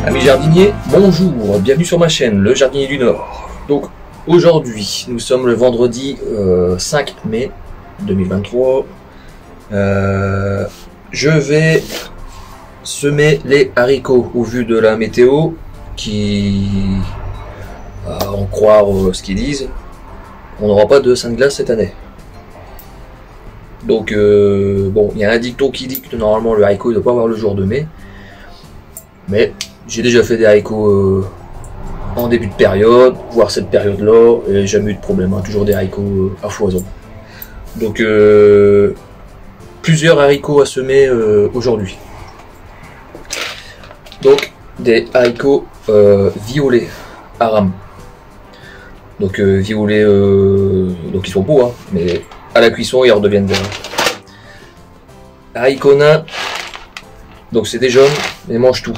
Amis jardiniers, bonjour, bienvenue sur ma chaîne, le jardinier du Nord. Donc aujourd'hui, nous sommes le vendredi 5 mai 2023. Je vais semer les haricots au vu de la météo qui, à en croire ce qu'ils disent, on n'aura pas de sainte glace cette année. Donc bon, il y a un dicton qui dit que normalement le haricot ne doit pas avoir le jour de mai. Mais j'ai déjà fait des haricots en début de période, voire cette période-là, et jamais eu de problème, hein, toujours des haricots à foison. Donc plusieurs haricots à semer aujourd'hui. Donc des haricots violets Aram. Donc violets, donc ils sont beaux, hein, mais à la cuisson ils redeviennent verts. Haricots nains, donc c'est des jaunes, mais ils mangent tout.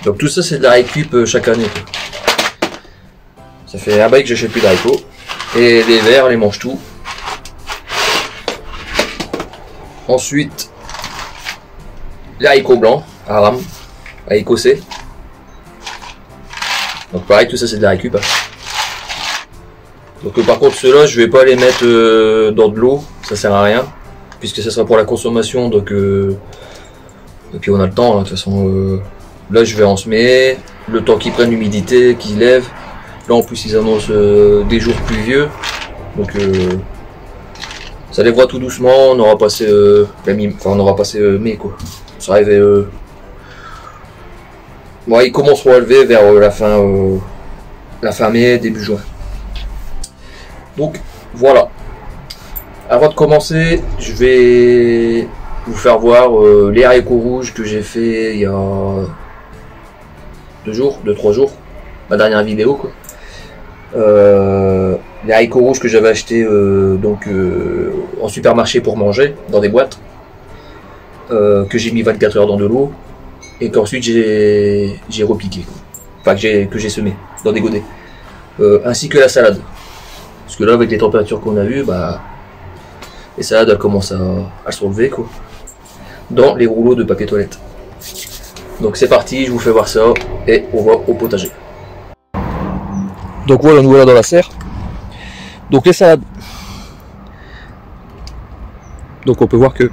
Donc tout ça c'est de la récup chaque année. Ça fait un bail que j'achète plus d'haricots. Et les verts les mangent tout. Ensuite, les haricots blancs, Aram, haricots C. Donc pareil, tout ça c'est de la récup. Hein. Donc par contre ceux-là je vais pas les mettre dans de l'eau, ça sert à rien. Puisque ça sera pour la consommation, donc et puis on a le temps, hein, de toute façon. Là je vais en semer, le temps qu'ils prennent l'humidité, qu'ils lèvent. Là en plus ils annoncent des jours pluvieux. Donc ça lèvera tout doucement, on aura passé mai quoi. Ça arrive bon, ils commenceront à lever vers la fin mai, début juin. Donc voilà. Avant de commencer, je vais vous faire voir les haricots rouges que j'ai fait il y a 2-3 jours, ma dernière vidéo quoi. Les haricots rouges que j'avais acheté en supermarché pour manger dans des boîtes, que j'ai mis 24 heures dans de l'eau et qu'ensuite j'ai repiqué quoi. Enfin que j'ai semé dans des godets, ainsi que la salade, parce que là avec les températures qu'on a vues, bah les salades elles commencent à se relever quoi, dans les rouleaux de papier toilette. Donc c'est parti, je vous fais voir ça et on va au potager. Donc voilà, nous voilà dans la serre. Donc les salades. Donc on peut voir que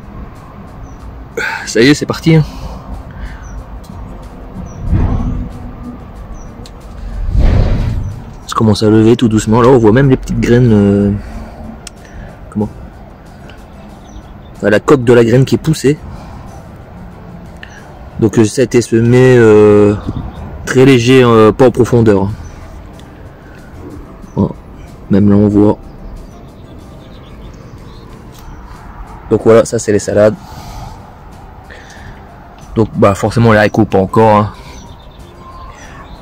ça y est, c'est parti. Hein. Ça commence à lever tout doucement. Là on voit même les petites graines. Comment? Enfin, la coque de la graine qui est poussée. Donc ça a été semé très léger, pas en profondeur. Oh, même là on voit. Donc voilà, ça c'est les salades. Donc bah forcément les haricots pas encore. Hein.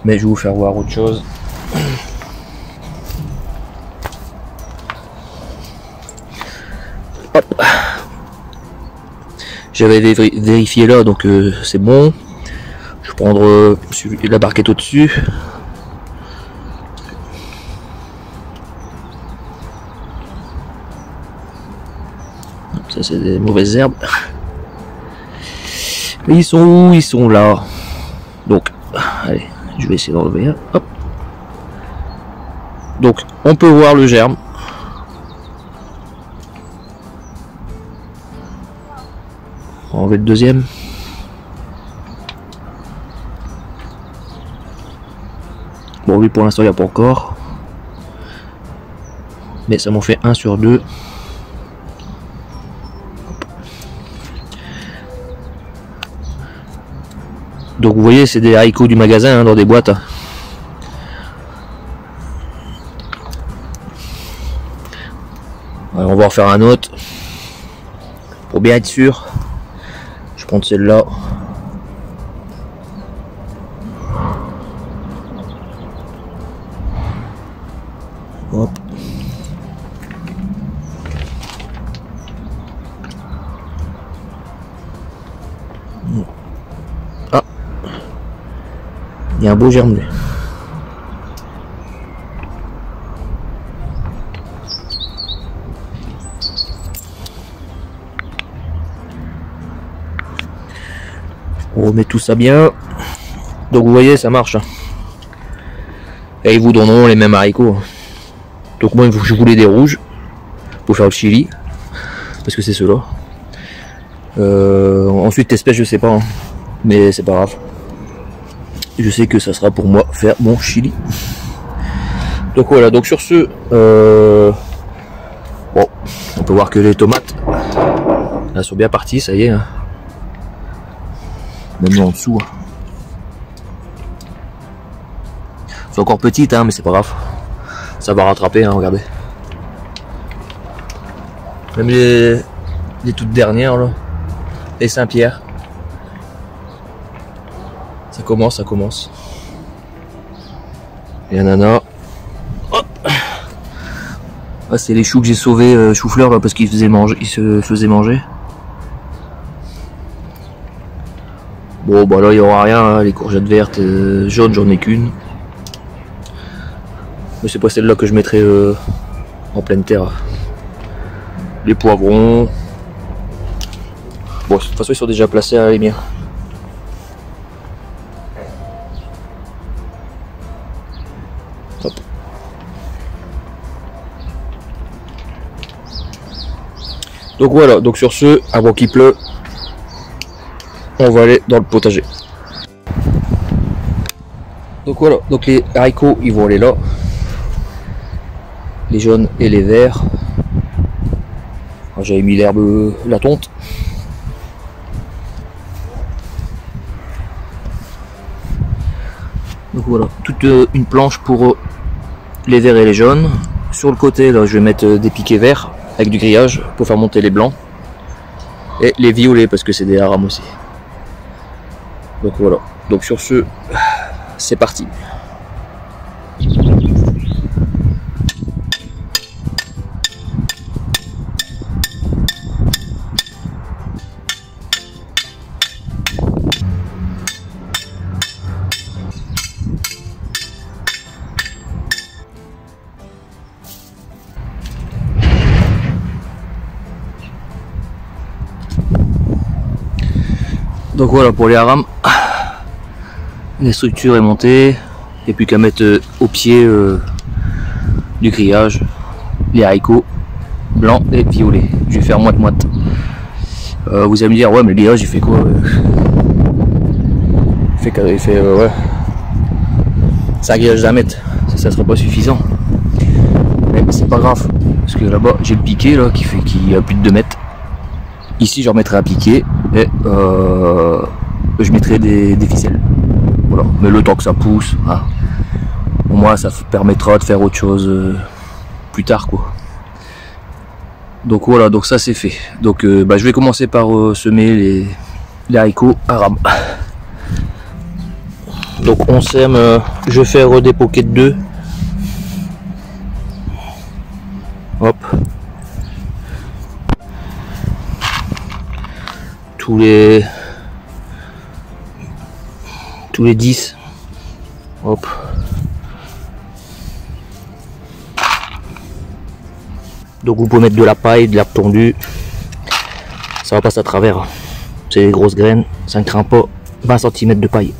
Mais je vais vous faire voir autre chose. Hop. J'avais vérifié là, donc c'est bon. Je vais prendre la barquette au-dessus. Ça c'est des mauvaises herbes. Mais ils sont où? Ils sont là. Donc, allez, je vais essayer d'enlever. Hop. Donc, on peut voir le germe. On va enlever le deuxième. Bon, lui pour l'instant il n'y a pas encore. Mais ça m'en fait 1 sur 2. Donc vous voyez, c'est des haricots du magasin hein, dans des boîtes. Alors, on va en faire un autre. Pour bien être sûr. Je prends celle-là. Hop. Ah. Il y a un beau germe. On remet tout ça bien. Donc vous voyez, ça marche. Hein. Et ils vous donneront les mêmes haricots. Donc moi je voulais des rouges pour faire le chili. Parce que c'est ceux-là. Ensuite espèce je sais pas. Hein. Mais c'est pas grave. Je sais que ça sera pour moi faire mon chili. Donc voilà, donc sur ce, bon, on peut voir que les tomates, elles sont bien parties, ça y est. Hein. Même en dessous. Hein. C'est encore petite, hein, mais c'est pas grave. Ça va rattraper, hein, regardez. Même les toutes dernières, là. Les Saint-Pierre. Ça commence, ça commence. Et ananas. Ah, c'est les choux que j'ai sauvés, chou-fleur, là, parce qu'ils se faisaient manger. Bon, bah là, il n'y aura rien, hein, les courgettes vertes, jaunes, j'en ai qu'une. Mais c'est pas celle-là que je mettrai en pleine terre. Les poivrons. Bon, de toute façon, ils sont déjà placés à les miens. Hop. Donc voilà, donc sur ce, avant qu'il pleut, on va aller dans le potager. Donc voilà, donc les haricots ils vont aller là. Les jaunes et les verts. J'avais mis l'herbe, la tonte. Donc voilà, toute une planche pour les verts et les jaunes. Sur le côté là je vais mettre des piquets verts avec du grillage pour faire monter les blancs. Et les violets parce que c'est des haram aussi. Donc voilà, donc sur ce, c'est parti. Donc voilà pour les haram, la structure est montée, il n'y a plus qu'à mettre au pied du grillage, les haricots blancs et violets. Je vais faire moite-moite. Vous allez me dire, ouais mais le grillage il fait quoi il fait ouais. C'est un grillage d'un mètre, ça serait pas suffisant. Mais c'est pas grave, parce que là-bas j'ai le piquet là, qui a plus de 2 mètres. Ici je remettrai un piquet et je mettrai des ficelles. Voilà. Mais le temps que ça pousse, hein, au moins ça permettra de faire autre chose plus tard quoi. Donc voilà, donc ça c'est fait. Donc je vais commencer par semer les haricots haram. Donc on sème, je vais faire des pockets de 2. Hop. Tous les 10. Hop. Donc vous pouvez mettre de la paille, de l'herbe tondue. Ça va passer à travers. C'est des grosses graines, ça ne craint pas. 20 cm de paille.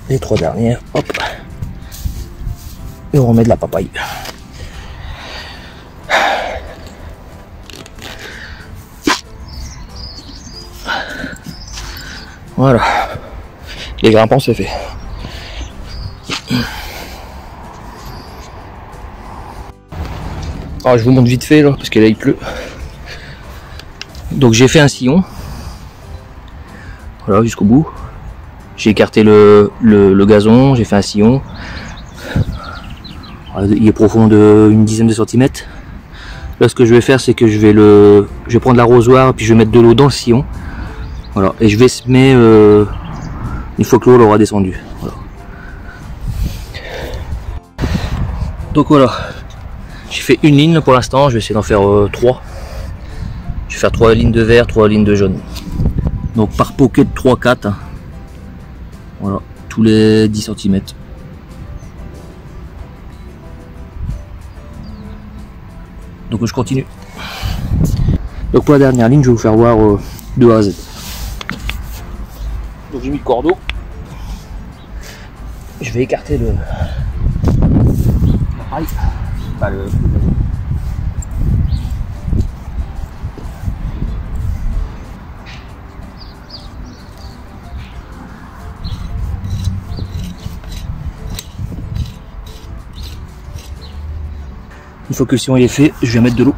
Les 3 dernières, hop. Et on remet de la papaye. Voilà. Les grimpants c'est fait. Alors je vous montre vite fait là, parce que là il pleut. Donc j'ai fait un sillon. Voilà, jusqu'au bout. J'ai écarté le gazon, j'ai fait un sillon. Il est profond d'une dizaine de centimètres. Là ce que je vais faire c'est que je vais prendre l'arrosoir puis je vais mettre de l'eau dans le sillon. Voilà, et je vais semer une fois que l'eau aura descendu. Voilà. Donc voilà, j'ai fait une ligne pour l'instant, je vais essayer d'en faire 3. Je vais faire 3 lignes de vert, 3 lignes de jaune. Donc par pocket 3-4. Hein. Voilà, tous les 10 cm. Donc je continue. Donc pour la dernière ligne, je vais vous faire voir de A à Z. Donc j'ai mis le cordeau. Je vais écarter le l'appareil. Enfin, une fois que le sillon est fait, je vais mettre de l'eau.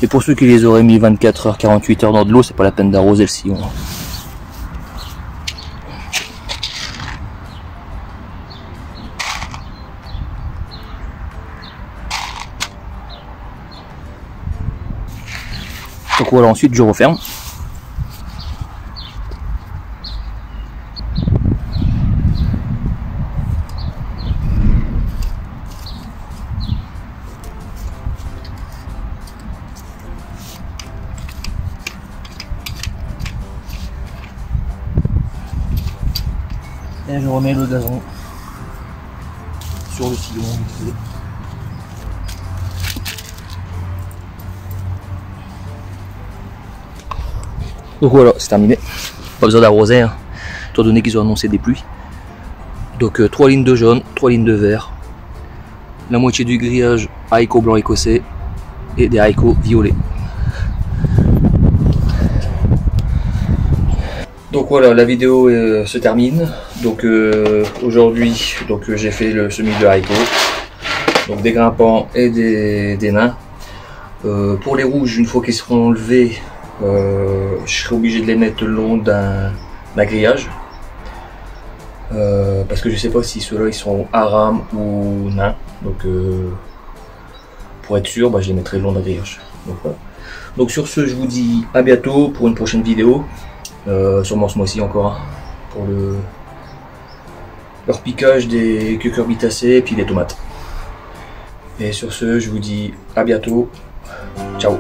Et pour ceux qui les auraient mis 24 heures, 48 heures dans de l'eau, c'est pas la peine d'arroser le sillon. Donc voilà, ensuite je referme. Et je remets le gazon sur le sillon. Donc voilà, c'est terminé. Pas besoin d'arroser, hein, étant donné qu'ils ont annoncé des pluies. Donc 3 lignes de jaune, 3 lignes de vert, la moitié du grillage haricot blanc écossais et des haricots violets. Donc voilà, la vidéo se termine. Donc aujourd'hui, j'ai fait le semis de haricots, donc des grimpants et des nains. Pour les rouges, une fois qu'ils seront enlevés, je serai obligé de les mettre le long d'un grillage, parce que je sais pas si ceux-là ils sont aram ou nains. Donc pour être sûr, je les mettrai le long d'un grillage. Donc, voilà. Donc sur ce, je vous dis à bientôt pour une prochaine vidéo. Sûrement ce mois-ci encore, hein, pour le repiquage des cucurbitacées et puis des tomates. Et sur ce, je vous dis à bientôt. Ciao.